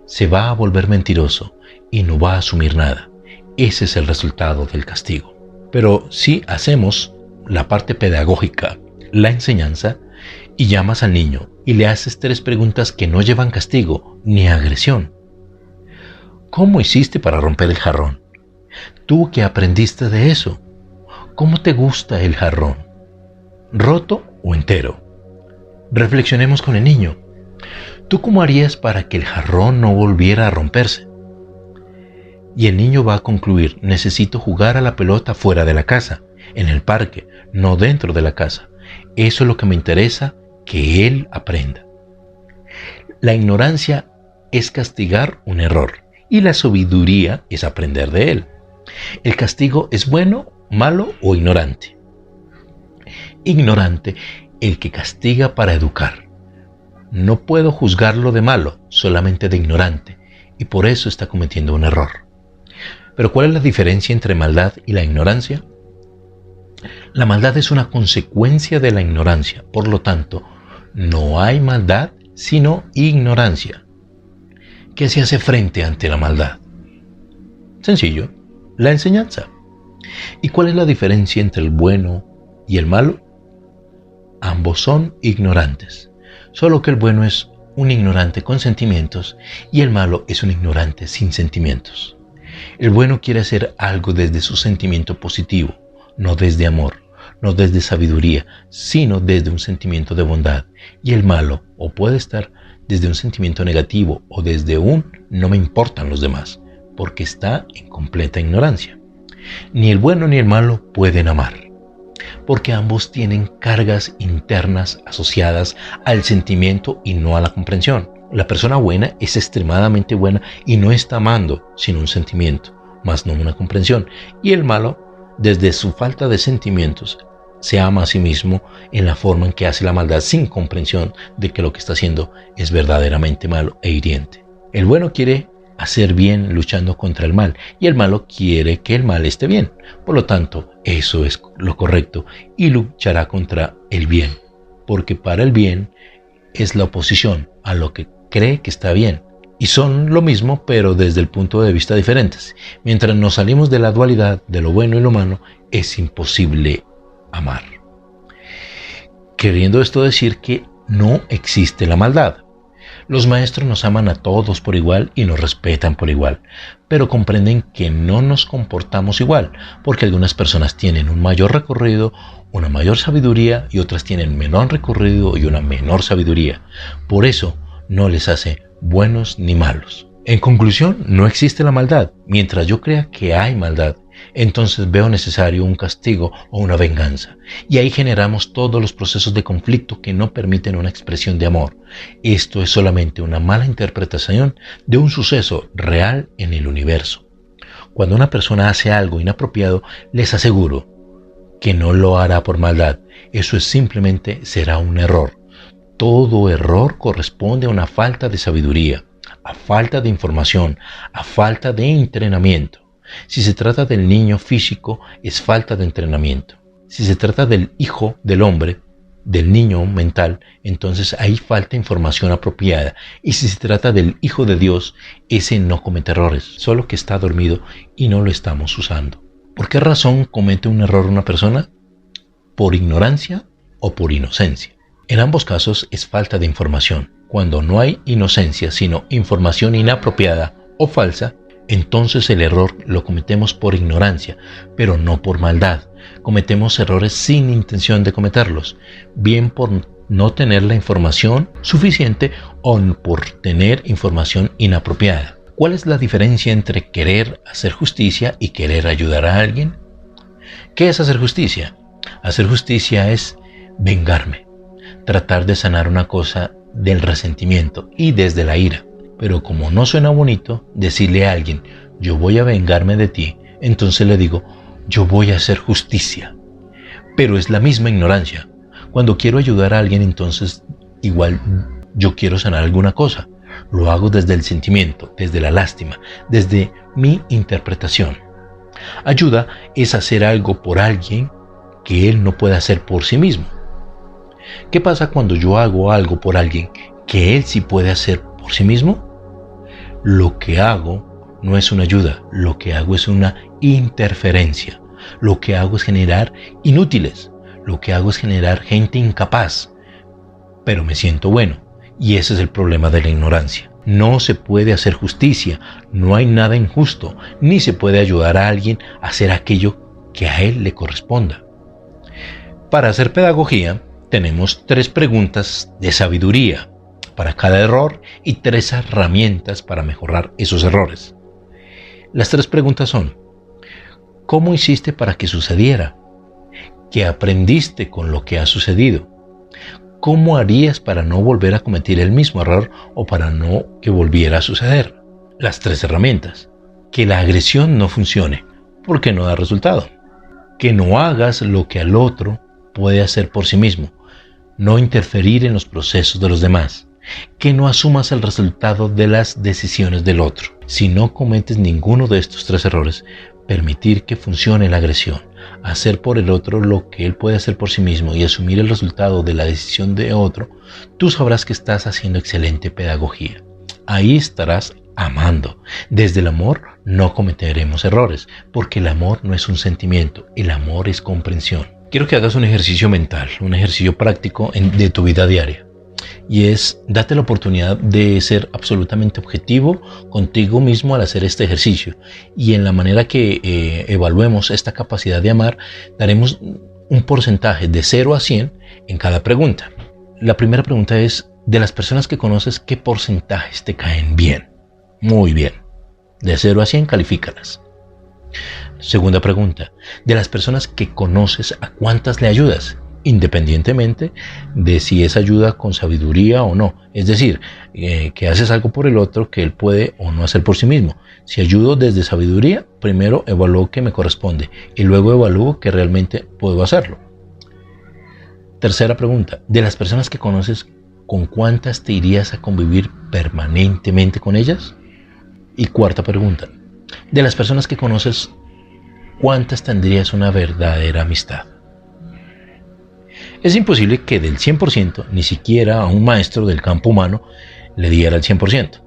Se va a volver mentiroso y no va a asumir nada. Ese es el resultado del castigo. Pero si hacemos la parte pedagógica, la enseñanza, y llamas al niño y le haces 3 preguntas que no llevan castigo ni agresión. ¿Cómo hiciste para romper el jarrón? ¿Tú qué aprendiste de eso? ¿Cómo te gusta el jarrón? ¿Roto o entero? Reflexionemos con el niño. ¿Tú cómo harías para que el jarrón no volviera a romperse? Y el niño va a concluir: necesito jugar a la pelota fuera de la casa, en el parque, no dentro de la casa. Eso es lo que me interesa que él aprenda. La ignorancia es castigar un error y la sabiduría es aprender de él. ¿El castigo es bueno, malo o ignorante? Ignorante el que castiga para educar. No puedo juzgarlo de malo, solamente de ignorante, y por eso está cometiendo un error. Pero ¿cuál es la diferencia entre maldad y la ignorancia? La maldad es una consecuencia de la ignorancia, por lo tanto, no hay maldad sino ignorancia. ¿Qué se hace frente ante la maldad? Sencillo, la enseñanza. ¿Y cuál es la diferencia entre el bueno y el malo? Ambos son ignorantes, solo que el bueno es un ignorante con sentimientos y el malo es un ignorante sin sentimientos. El bueno quiere hacer algo desde su sentimiento positivo, no desde amor, no desde sabiduría, sino desde un sentimiento de bondad. Y el malo, o puede estar desde un sentimiento negativo o desde un no me importan los demás, porque está en completa ignorancia. Ni el bueno ni el malo pueden amar, porque ambos tienen cargas internas asociadas al sentimiento y no a la comprensión. La persona buena es extremadamente buena y no está amando sino un sentimiento, más no una comprensión. Y el malo, desde su falta de sentimientos, se ama a sí mismo en la forma en que hace la maldad sin comprensión de que lo que está haciendo es verdaderamente malo e hiriente. El bueno quiere hacer bien luchando contra el mal y el malo quiere que el mal esté bien. Por lo tanto, eso es lo correcto y luchará contra el bien, porque para el bien es la oposición a lo que cree que está bien. Y son lo mismo, pero desde el punto de vista diferentes. Mientras nos salimos de la dualidad de lo bueno y lo malo, es imposible amar. Queriendo esto decir que no existe la maldad. Los maestros nos aman a todos por igual y nos respetan por igual, pero comprenden que no nos comportamos igual, porque algunas personas tienen un mayor recorrido, una mayor sabiduría y otras tienen menor recorrido y una menor sabiduría. Por eso no les hace buenos ni malos. En conclusión, no existe la maldad. Mientras yo crea que hay maldad, entonces veo necesario un castigo o una venganza. Y ahí generamos todos los procesos de conflicto que no permiten una expresión de amor. Esto es solamente una mala interpretación de un suceso real en el universo. Cuando una persona hace algo inapropiado, les aseguro que no lo hará por maldad. Eso es simplemente será un error. Todo error corresponde a una falta de sabiduría, a falta de información, a falta de entrenamiento. Si se trata del niño físico, es falta de entrenamiento. Si se trata del hijo del hombre, del niño mental, entonces ahí falta información apropiada. Y si se trata del hijo de Dios, ese no comete errores, solo que está dormido y no lo estamos usando. ¿Por qué razón comete un error una persona? ¿Por ignorancia o por inocencia? En ambos casos es falta de información. Cuando no hay inocencia, sino información inapropiada o falsa, entonces el error lo cometemos por ignorancia, pero no por maldad. Cometemos errores sin intención de cometerlos, bien por no tener la información suficiente o por tener información inapropiada. ¿Cuál es la diferencia entre querer hacer justicia y querer ayudar a alguien? ¿Qué es hacer justicia? Hacer justicia es vengarme, tratar de sanar una cosa del resentimiento y desde la ira. Pero como no suena bonito decirle a alguien, yo voy a vengarme de ti, entonces le digo, yo voy a hacer justicia. Pero es la misma ignorancia. Cuando quiero ayudar a alguien, entonces igual yo quiero sanar alguna cosa. Lo hago desde el sentimiento, desde la lástima, desde mi interpretación. Ayuda es hacer algo por alguien que él no puede hacer por sí mismo. ¿Qué pasa cuando yo hago algo por alguien que él sí puede hacer por sí mismo? Lo que hago no es una ayuda, lo que hago es una interferencia. Lo que hago es generar inútiles, lo que hago es generar gente incapaz. Pero me siento bueno, y ese es el problema de la ignorancia. No se puede hacer justicia, no hay nada injusto, ni se puede ayudar a alguien a hacer aquello que a él le corresponda. Para hacer pedagogía, tenemos 3 preguntas de sabiduría para cada error y 3 herramientas para mejorar esos errores. Las 3 preguntas son: ¿cómo hiciste para que sucediera? ¿Qué aprendiste con lo que ha sucedido? ¿Cómo harías para no volver a cometer el mismo error o para no que volviera a suceder? Las 3 herramientas: que la agresión no funcione porque no da resultado, que no hagas lo que al otro puede hacer por sí mismo, no interferir en los procesos de los demás, que no asumas el resultado de las decisiones del otro. Si no cometes ninguno de estos 3 errores, permitir que funcione la agresión, hacer por el otro lo que él puede hacer por sí mismo y asumir el resultado de la decisión de otro, tú sabrás que estás haciendo excelente pedagogía. Ahí estarás amando. Desde el amor no cometeremos errores, porque el amor no es un sentimiento, el amor es comprensión. Quiero que hagas un ejercicio mental, un ejercicio práctico de tu vida diaria. Y es, date la oportunidad de ser absolutamente objetivo contigo mismo al hacer este ejercicio. Y en la manera que evaluemos esta capacidad de amar, daremos un porcentaje de 0 a 100 en cada pregunta. La primera pregunta es, de las personas que conoces, ¿qué porcentajes te caen bien? Muy bien. De 0 a 100, califícalas. Segunda pregunta, de las personas que conoces, ¿a cuántas le ayudas? Independientemente de si es ayuda con sabiduría o no. Es decir, que haces algo por el otro que él puede o no hacer por sí mismo. Si ayudo desde sabiduría, primero evalúo que me corresponde y luego evalúo que realmente puedo hacerlo. Tercera pregunta, de las personas que conoces, ¿con cuántas te irías a convivir permanentemente con ellas? Y cuarta pregunta, de las personas que conoces, ¿cuántas tendrías una verdadera amistad? Es imposible que del 100% ni siquiera a un maestro del campo humano le diera el 100%,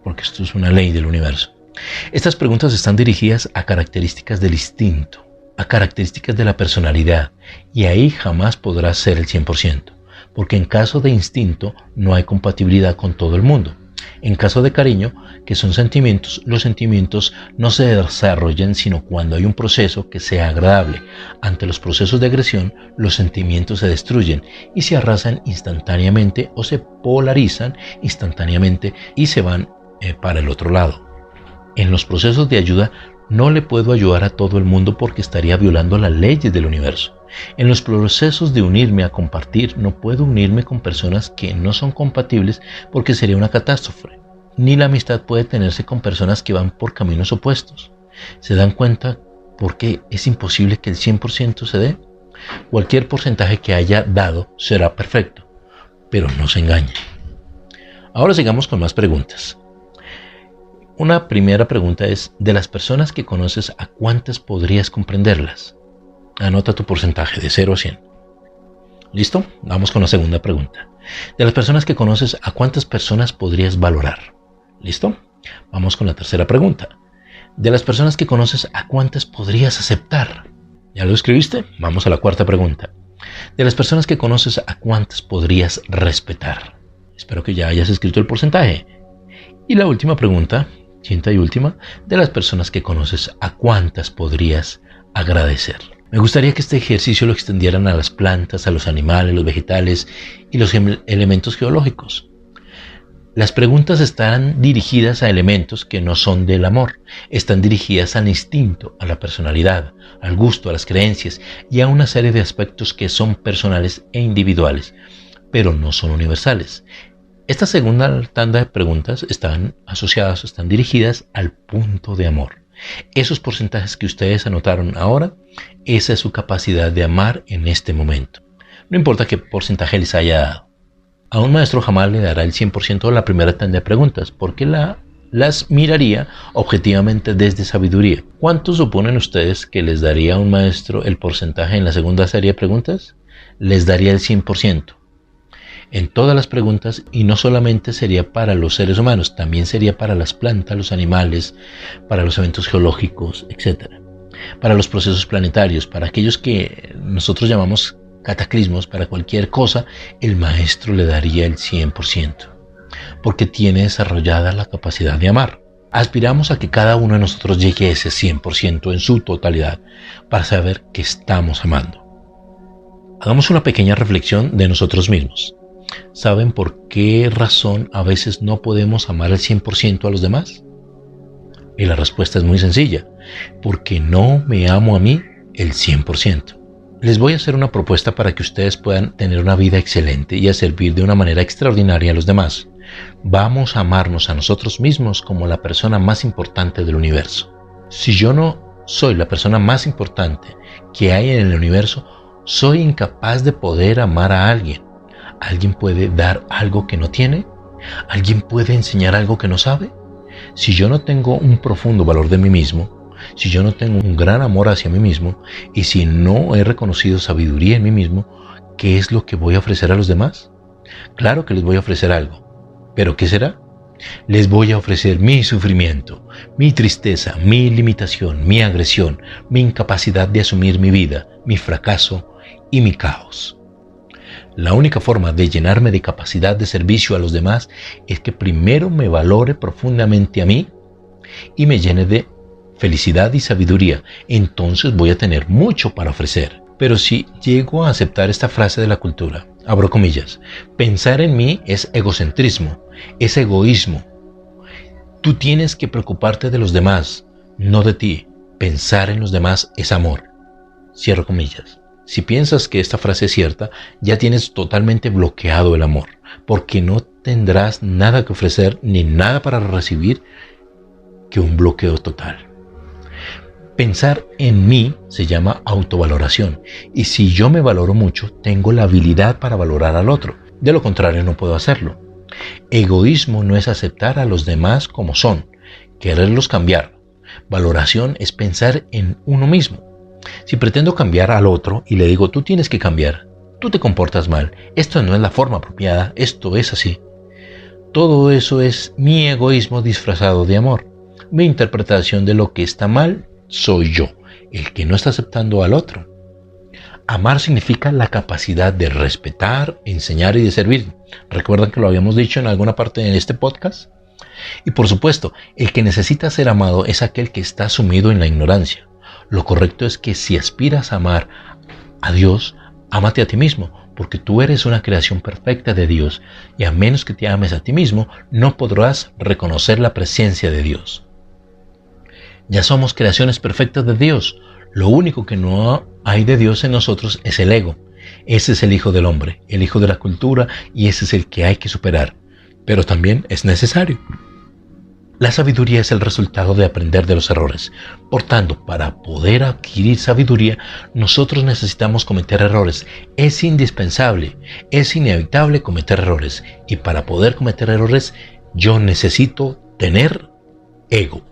porque esto es una ley del universo. Estas preguntas están dirigidas a características del instinto, a características de la personalidad, y ahí jamás podrás ser el 100%, porque en caso de instinto no hay compatibilidad con todo el mundo. En caso de cariño, que son sentimientos, los sentimientos no se desarrollan sino cuando hay un proceso que sea agradable. Ante los procesos de agresión, los sentimientos se destruyen y se arrasan instantáneamente o se polarizan instantáneamente y se van para el otro lado. En los procesos de ayuda no le puedo ayudar a todo el mundo porque estaría violando las leyes del universo. En los procesos de unirme a compartir, no puedo unirme con personas que no son compatibles porque sería una catástrofe. Ni la amistad puede tenerse con personas que van por caminos opuestos. ¿Se dan cuenta por qué es imposible que el 100% se dé? Cualquier porcentaje que haya dado será perfecto, pero no se engañen. Ahora sigamos con más preguntas. Una primera pregunta es, de las personas que conoces, ¿a cuántas podrías comprenderlas? Anota tu porcentaje de 0 a 100. ¿Listo? Vamos con la segunda pregunta. De las personas que conoces, ¿a cuántas personas podrías valorar? ¿Listo? Vamos con la tercera pregunta. De las personas que conoces, ¿a cuántas podrías aceptar? ¿Ya lo escribiste? Vamos a la cuarta pregunta. De las personas que conoces, ¿a cuántas podrías respetar? Espero que ya hayas escrito el porcentaje. Y la última pregunta, quinta y última, de las personas que conoces, ¿a cuántas podrías agradecer? Me gustaría que este ejercicio lo extendieran a las plantas, a los animales, los vegetales y los elementos geológicos. Las preguntas están dirigidas a elementos que no son del amor, están dirigidas al instinto, a la personalidad, al gusto, a las creencias y a una serie de aspectos que son personales e individuales, pero no son universales. Esta segunda tanda de preguntas están asociadas, están dirigidas al punto de amor. Esos porcentajes que ustedes anotaron ahora, esa es su capacidad de amar en este momento. No importa qué porcentaje les haya dado. A un maestro jamás le dará el 100% de la primera tanda de preguntas, porque las miraría objetivamente desde sabiduría. ¿Cuánto suponen ustedes que les daría a un maestro el porcentaje en la segunda serie de preguntas? Les daría el 100%. En todas las preguntas, y no solamente sería para los seres humanos, también sería para las plantas, los animales, para los eventos geológicos, etc. Para los procesos planetarios, para aquellos que nosotros llamamos cataclismos, para cualquier cosa, el maestro le daría el 100%, porque tiene desarrollada la capacidad de amar. Aspiramos a que cada uno de nosotros llegue a ese 100% en su totalidad, para saber que estamos amando. Hagamos una pequeña reflexión de nosotros mismos. ¿Saben por qué razón a veces no podemos amar al 100% a los demás? Y la respuesta es muy sencilla, porque no me amo a mí el 100%. Les voy a hacer una propuesta para que ustedes puedan tener una vida excelente y a servir de una manera extraordinaria a los demás. Vamos a amarnos a nosotros mismos como la persona más importante del universo. Si yo no soy la persona más importante que hay en el universo, soy incapaz de poder amar a alguien. ¿Alguien puede dar algo que no tiene? ¿Alguien puede enseñar algo que no sabe? Si yo no tengo un profundo valor de mí mismo, si yo no tengo un gran amor hacia mí mismo y si no he reconocido sabiduría en mí mismo, ¿qué es lo que voy a ofrecer a los demás? Claro que les voy a ofrecer algo, ¿pero qué será? Les voy a ofrecer mi sufrimiento, mi tristeza, mi limitación, mi agresión, mi incapacidad de asumir mi vida, mi fracaso y mi caos. La única forma de llenarme de capacidad de servicio a los demás es que primero me valore profundamente a mí y me llene de felicidad y sabiduría. Entonces voy a tener mucho para ofrecer. Pero si llego a aceptar esta frase de la cultura, abro comillas, pensar en mí es egocentrismo, es egoísmo. Tú tienes que preocuparte de los demás, no de ti. Pensar en los demás es amor. Cierro comillas. Si piensas que esta frase es cierta, ya tienes totalmente bloqueado el amor, porque no tendrás nada que ofrecer ni nada para recibir que un bloqueo total. Pensar en mí se llama autovaloración, y si yo me valoro mucho, tengo la habilidad para valorar al otro. De lo contrario, no puedo hacerlo. Egoísmo no es aceptar a los demás como son, quererlos cambiar. Valoración es pensar en uno mismo. Si pretendo cambiar al otro y le digo, tú tienes que cambiar, tú te comportas mal, esto no es la forma apropiada, esto es así. Todo eso es mi egoísmo disfrazado de amor. Mi interpretación de lo que está mal soy yo, el que no está aceptando al otro. Amar significa la capacidad de respetar, enseñar y de servir. ¿Recuerdan que lo habíamos dicho en alguna parte de este podcast? Y por supuesto, el que necesita ser amado es aquel que está sumido en la ignorancia. Lo correcto es que si aspiras a amar a Dios, ámate a ti mismo, porque tú eres una creación perfecta de Dios, y a menos que te ames a ti mismo, no podrás reconocer la presencia de Dios. Ya somos creaciones perfectas de Dios. Lo único que no hay de Dios en nosotros es el ego. Ese es el hijo del hombre, el hijo de la cultura, y ese es el que hay que superar. Pero también es necesario. La sabiduría es el resultado de aprender de los errores. Por tanto, para poder adquirir sabiduría, nosotros necesitamos cometer errores. Es indispensable, es inevitable cometer errores. Y para poder cometer errores, yo necesito tener ego.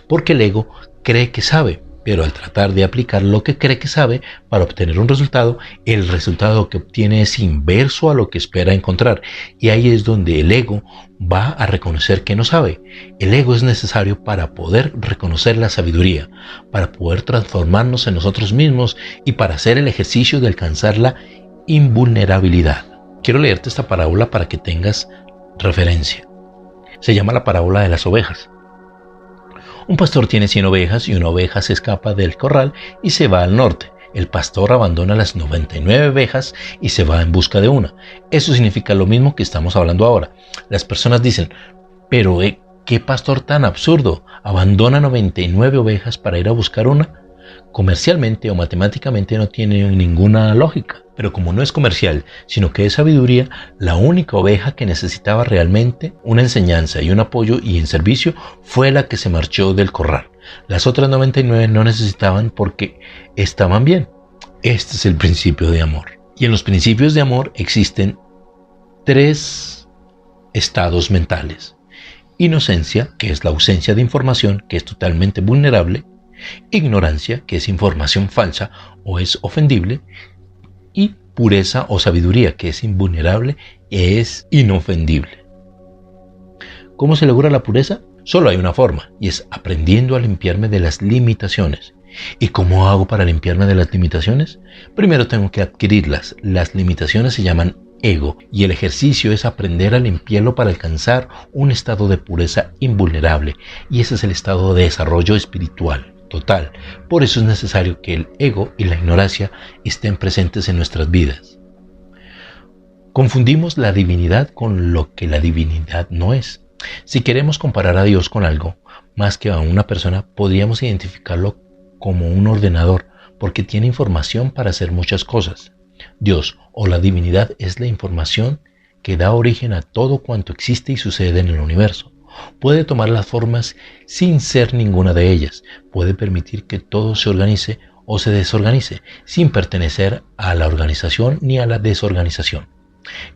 Porque el ego cree que sabe, pero al tratar de aplicar lo que cree que sabe para obtener un resultado, el resultado que obtiene es inverso a lo que espera encontrar. Y ahí es donde el ego va a reconocer que no sabe. El ego es necesario para poder reconocer la sabiduría, para poder transformarnos en nosotros mismos y para hacer el ejercicio de alcanzar la invulnerabilidad. Quiero leerte esta parábola para que tengas referencia. Se llama la parábola de las ovejas. Un pastor tiene 100 ovejas y una oveja se escapa del corral y se va al norte. El pastor abandona las 99 ovejas y se va en busca de una. Eso significa lo mismo que estamos hablando ahora. Las personas dicen, pero ¿qué pastor tan absurdo? ¿Abandona 99 ovejas para ir a buscar una? Comercialmente o matemáticamente no tiene ninguna lógica. Pero como no es comercial, sino que es sabiduría, la única oveja que necesitaba realmente una enseñanza y un apoyo y en servicio fue la que se marchó del corral. Las otras 99 no necesitaban porque estaban bien. Este es el principio de amor. Y en los principios de amor existen 3 estados mentales. Inocencia, que es la ausencia de información, que es totalmente vulnerable. Ignorancia, que es información falsa o es ofendible. Y pureza o sabiduría, que es invulnerable y es inofendible. ¿Cómo se logra la pureza? Solo hay una forma, y es aprendiendo a limpiarme de las limitaciones. ¿Y cómo hago para limpiarme de las limitaciones? Primero tengo que adquirirlas. Las limitaciones se llaman ego, y el ejercicio es aprender a limpiarlo para alcanzar un estado de pureza invulnerable, y ese es el estado de desarrollo espiritual total. Por eso es necesario que el ego y la ignorancia estén presentes en nuestras vidas. Confundimos la divinidad con lo que la divinidad no es. Si queremos comparar a Dios con algo, más que a una persona, podríamos identificarlo como un ordenador, porque tiene información para hacer muchas cosas. Dios o la divinidad es la información que da origen a todo cuanto existe y sucede en el universo. Puede tomar las formas sin ser ninguna de ellas. Puede permitir que todo se organice o se desorganice, sin pertenecer a la organización ni a la desorganización.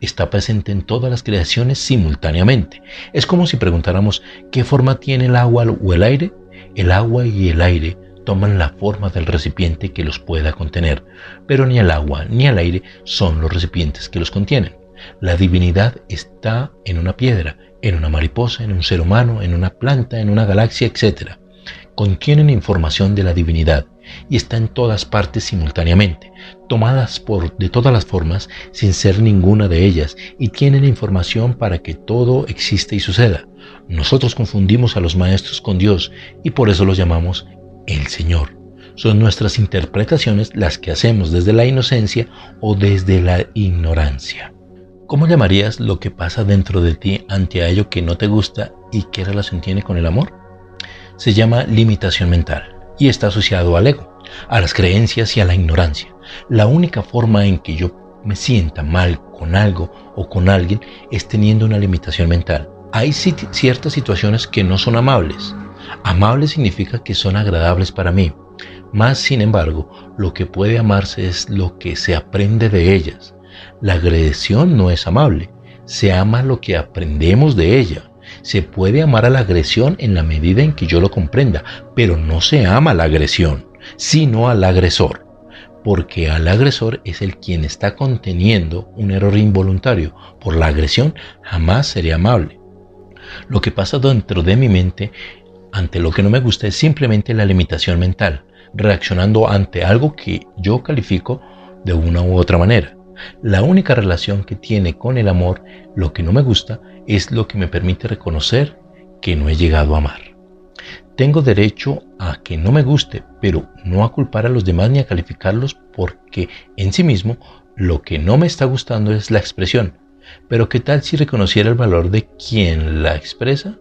Está presente en todas las creaciones simultáneamente. Es como si preguntáramos ¿qué forma tiene el agua o el aire? El agua y el aire toman la forma del recipiente que los pueda contener, pero ni el agua ni el aire son los recipientes que los contienen. La divinidad está en una piedra, en una mariposa, en un ser humano, en una planta, en una galaxia, etc. Contienen información de la divinidad y está en todas partes simultáneamente, tomadas de todas las formas sin ser ninguna de ellas, y tienen información para que todo exista y suceda. Nosotros confundimos a los maestros con Dios y por eso los llamamos el Señor. Son nuestras interpretaciones las que hacemos desde la inocencia o desde la ignorancia. ¿Cómo llamarías lo que pasa dentro de ti ante ello que no te gusta y qué relación tiene con el amor? Se llama limitación mental y está asociado al ego, a las creencias y a la ignorancia. La única forma en que yo me sienta mal con algo o con alguien es teniendo una limitación mental. Hay ciertas situaciones que no son amables. Amable significa que son agradables para mí. Más sin embargo, lo que puede amarse es lo que se aprende de ellas. La agresión no es amable. Se ama lo que aprendemos de ella. Se puede amar a la agresión en la medida en que yo lo comprenda, pero no se ama a la agresión, sino al agresor. Porque al agresor es el quien está conteniendo un error involuntario. Por la agresión jamás sería amable. Lo que pasa dentro de mi mente ante lo que no me gusta es simplemente la limitación mental, reaccionando ante algo que yo califico de una u otra manera. La única relación que tiene con el amor, lo que no me gusta, es lo que me permite reconocer que no he llegado a amar. Tengo derecho a que no me guste, pero no a culpar a los demás ni a calificarlos, porque en sí mismo lo que no me está gustando es la expresión. Pero ¿qué tal si reconociera el valor de quien la expresa?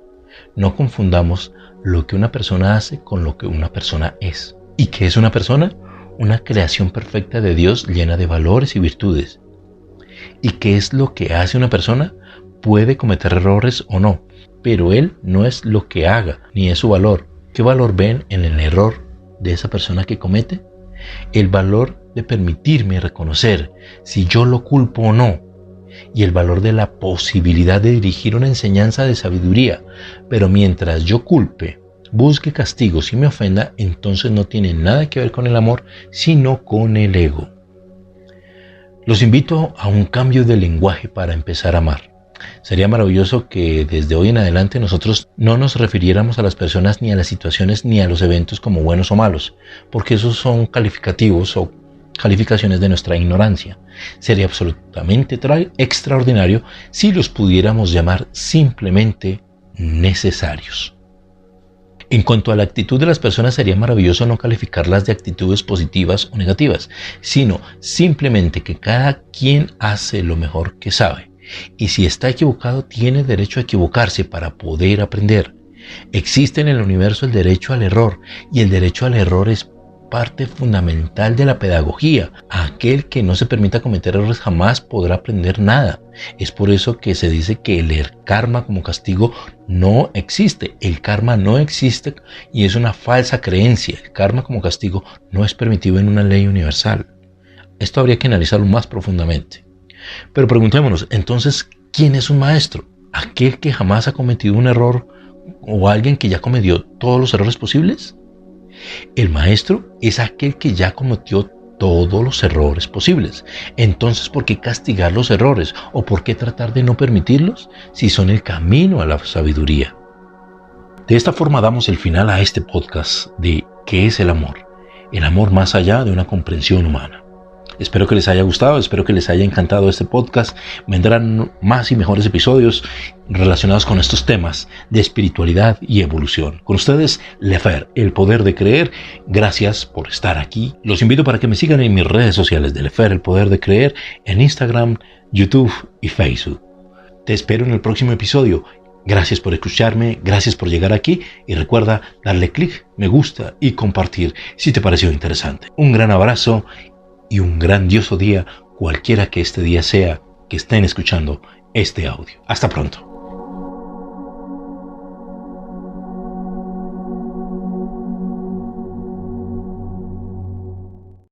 No confundamos lo que una persona hace con lo que una persona es. ¿Y qué es una persona? Una creación perfecta de Dios llena de valores y virtudes. ¿Y qué es lo que hace una persona? Puede cometer errores o no, pero él no es lo que haga, ni es su valor. ¿Qué valor ven en el error de esa persona que comete? El valor de permitirme reconocer si yo lo culpo o no, y el valor de la posibilidad de dirigir una enseñanza de sabiduría. Pero mientras yo culpe, busque castigos y me ofenda, entonces no tiene nada que ver con el amor, sino con el ego. Los invito a un cambio de lenguaje para empezar a amar. Sería maravilloso que desde hoy en adelante nosotros no nos refiriéramos a las personas ni a las situaciones ni a los eventos como buenos o malos, porque esos son calificativos o calificaciones de nuestra ignorancia. Sería absolutamente extraordinario si los pudiéramos llamar simplemente necesarios. En cuanto a la actitud de las personas, sería maravilloso no calificarlas de actitudes positivas o negativas, sino simplemente que cada quien hace lo mejor que sabe. Y si está equivocado, tiene derecho a equivocarse para poder aprender. Existe en el universo el derecho al error, y el derecho al error es parte fundamental de la pedagogía. Aquel que no se permita cometer errores jamás podrá aprender nada. Es por eso que se dice que el karma como castigo no existe. El karma no existe y es una falsa creencia. El karma como castigo no es permitido en una ley universal. Esto habría que analizarlo más profundamente. Pero preguntémonos, entonces, ¿quién es un maestro? ¿Aquel que jamás ha cometido un error o alguien que ya cometió todos los errores posibles? El maestro es aquel que ya cometió todos los errores posibles. Entonces, ¿por qué castigar los errores? ¿O por qué tratar de no permitirlos si son el camino a la sabiduría? De esta forma damos el final a este podcast de ¿qué es el amor? El amor más allá de una comprensión humana. Espero que les haya gustado, espero que les haya encantado este podcast. Vendrán más y mejores episodios relacionados con estos temas de espiritualidad y evolución. Con ustedes, Lefer, el poder de creer. Gracias por estar aquí. Los invito para que me sigan en mis redes sociales de Lefer, el poder de creer, en Instagram, YouTube y Facebook. Te espero en el próximo episodio. Gracias por escucharme, gracias por llegar aquí y recuerda darle clic, me gusta y compartir si te pareció interesante. Un gran abrazo y un grandioso día, cualquiera que este día sea que estén escuchando este audio. Hasta pronto.